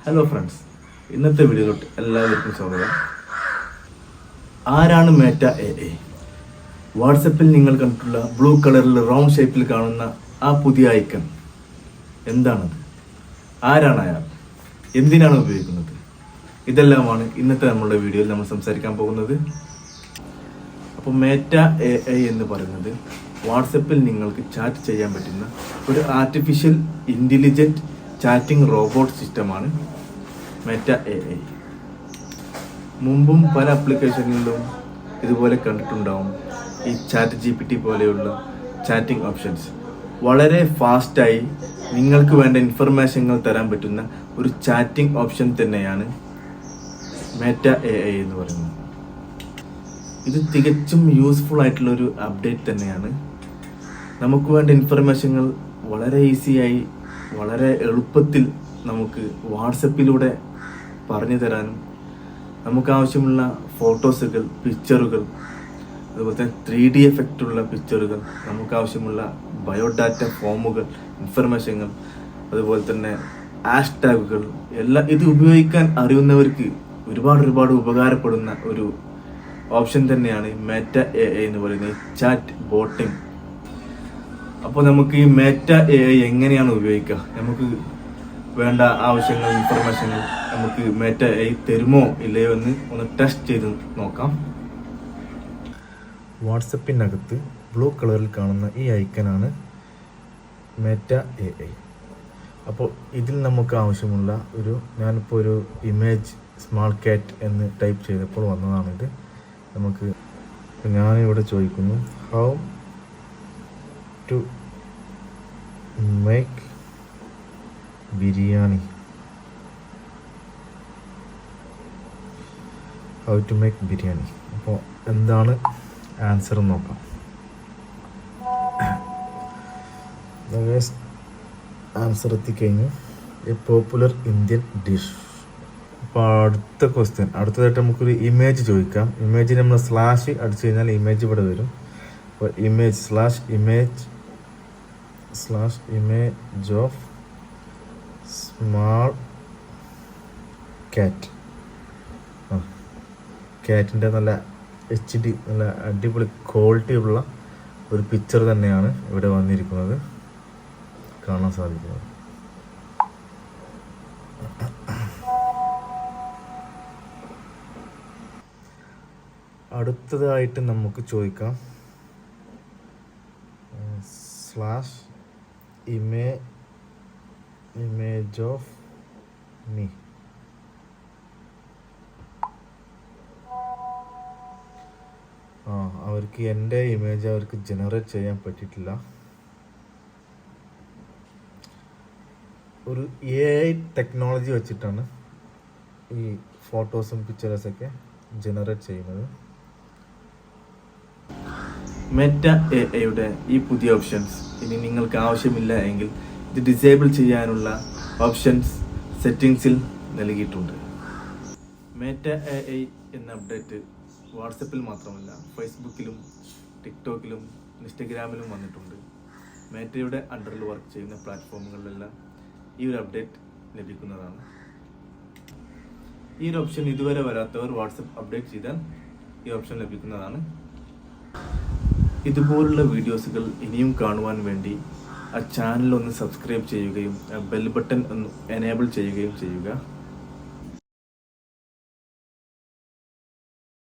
Hello friends, ഇന്നത്തെ വീഡിയോയിലോട്ട് എല്ലാവർക്കും സ്വാഗതം. ആരാണ് മെറ്റ AI? വാട്സപ്പിൽ നിങ്ങൾ കണ്ടിട്ടുള്ള ബ്ലൂ കളറിൽ റൗണ്ട് ഷേപ്പിൽ കാണുന്ന ആ പുതിയ ഐക്കൺ എന്താണത്? ആരാണ് അയാൾ? എന്തിനാണ് ഉപയോഗിക്കുന്നത്? ഇതെല്ലാമാണ് ഇന്നത്തെ നമ്മളുടെ വീഡിയോയിൽ നമ്മൾ സംസാരിക്കാൻ പോകുന്നത്. അപ്പോൾ മെറ്റ AI എന്ന് പറയുന്നത് വാട്സപ്പിൽ നിങ്ങൾക്ക് ചാറ്റ് ചെയ്യാൻ പറ്റുന്ന ഒരു ആർട്ടിഫിഷ്യൽ ഇൻ്റലിജൻറ്റ് ചാറ്റിംഗ് റോബോട്ട് സിസ്റ്റമാണ് മെറ്റ AI. മുമ്പും പല ആപ്ലിക്കേഷനിലും ഇതുപോലെ കണ്ടിട്ടുണ്ടാവും. ഈ ചാറ്റ് GPT പോലെയുള്ള ചാറ്റിംഗ് ഓപ്ഷൻസ് വളരെ ഫാസ്റ്റായി നിങ്ങൾക്ക് വേണ്ട ഇൻഫർമേഷനുകൾ തരാൻ പറ്റുന്ന ഒരു ചാറ്റിംഗ് ഓപ്ഷൻ തന്നെയാണ് മെറ്റ AI എന്ന് പറയുന്നത്. ഇത് തികച്ചും യൂസ്ഫുൾ ആയിട്ടുള്ളൊരു അപ്ഡേറ്റ് തന്നെയാണ്. നമുക്ക് വേണ്ട ഇൻഫർമേഷനുകൾ വളരെ ഈസിയായി വളരെ എളുപ്പത്തിൽ നമുക്ക് വാട്സപ്പിലൂടെ പറഞ്ഞു തരാനും നമുക്ക് ആവശ്യമുള്ള ഫോട്ടോസുകൾ, പിക്ചറുകൾ, അതുപോലെ തന്നെ 3D എഫക്റ്റുള്ള പിക്ചറുകൾ, നമുക്ക് ആവശ്യമുള്ള ബയോഡാറ്റ ഫോമുകൾ, ഇൻഫർമേഷനുകൾ, അതുപോലെ തന്നെ ഹാഷ്ടാഗുകൾ എല്ലാം ഇത് ഉപയോഗിക്കാൻ അറിയുന്നവർക്ക് ഒരുപാട് ഉപകാരപ്പെടുന്ന ഒരു ഓപ്ഷൻ തന്നെയാണ് മെറ്റ AI എന്ന് പറയുന്നത്, ചാറ്റ് ബോട്ടിംഗ്. അപ്പോൾ നമുക്ക് ഈ മെറ്റ AI എങ്ങനെയാണ് ഉപയോഗിക്കുക? നമുക്ക് വേണ്ട ആവശ്യങ്ങൾ, ഇൻഫർമേഷനുകൾ നമുക്ക് മെറ്റ AI തരുമോ ഇല്ലയോ എന്ന് ഒന്ന് ടെസ്റ്റ് ചെയ്ത് നോക്കാം. വാട്സപ്പിനകത്ത് ബ്ലൂ കളറിൽ കാണുന്ന ഈ ഐക്കനാണ് മെറ്റ AI. അപ്പോൾ ഇതിൽ നമുക്ക് ആവശ്യമുള്ള ഞാനിപ്പോൾ ഒരു ഇമേജ് സ്മാൾ കാറ്റ് എന്ന് ടൈപ്പ് ചെയ്തപ്പോൾ വന്നതാണിത്. നമുക്ക് ഞാനിവിടെ ചോദിക്കുന്നു, how to make biryani. How to make biryani. അപ്പോൾ എന്താണ് ആൻസർ നോക്കാം. ആൻസർ എത്തിക്കഴിഞ്ഞു. A popular Indian dish. അപ്പോൾ അടുത്തതായിട്ട് നമുക്കൊരു ഇമേജ് ചോദിക്കാം. ഇമേജ് നമ്മൾ സ്ലാഷ് അടിച്ചു കഴിഞ്ഞാൽ ഇമേജ് ഇവിടെ വരും. അപ്പോൾ ഇമേജ് ഓഫ് സ്മാൾ കാറ്റ്. കാറ്റിൻ്റെ നല്ല HD നല്ല അടിപൊളി ക്വാളിറ്റി ഉള്ള ഒരു പിക്ചർ തന്നെയാണ് ഇവിടെ വന്നിരിക്കുന്നത്, കാണാൻ സാധിക്കുന്നത്. അടുത്തതായിട്ട് നമുക്ക് ചോദിക്കാം സ്ലാഷ് ഇമേജ് ഓഫ് മീ. അവർക്ക് എൻ്റെ ഇമേജ് അവർക്ക് ജനറേറ്റ് ചെയ്യാൻ പറ്റിയിട്ടില്ല. ഒരു AI ടെക്നോളജി വെച്ചിട്ടാണ് ഈ ഫോട്ടോസും പിക്ചേഴ്സൊക്കെ ജനറേറ്റ് ചെയ്യുന്നത്. മെറ്റ AIയുടെ ഈ പുതിയ ഓപ്ഷൻസ് ഇനി നിങ്ങൾക്ക് ആവശ്യമില്ല എങ്കിൽ ഇത് ഡിസേബിൾ ചെയ്യാനുള്ള ഓപ്ഷൻസ് സെറ്റിംഗ്സിൽ നൽകിയിട്ടുണ്ട്. മെറ്റ AI എന്ന അപ്ഡേറ്റ് വാട്സപ്പിൽ മാത്രമല്ല ഫേസ്ബുക്കിലും ടിക്ടോക്കിലും ഇൻസ്റ്റഗ്രാമിലും വന്നിട്ടുണ്ട്. മെറ്റയുടെ അണ്ടറിൽ വർക്ക് ചെയ്യുന്ന പ്ലാറ്റ്ഫോമുകളിലെല്ലാം ഈ ഒരു അപ്ഡേറ്റ് ലഭിക്കുന്നതാണ്. ഈ ഒരു ഓപ്ഷൻ ഇതുവരെ വരാത്തവർ വാട്സപ്പ് അപ്ഡേറ്റ് ചെയ്താൽ ഈ ഓപ്ഷൻ ലഭിക്കുന്നതാണ്. ഇതുപോലുള്ള വീഡിയോസുകൾ ഇനിയും കാണുവാൻ വേണ്ടി ആ ചാനൽ ഒന്ന് സബ്സ്ക്രൈബ് ചെയ്യുകയും ബെൽ ബട്ടൺ ഒന്ന് എനേബിൾ ചെയ്യുകയും ചെയ്യുക.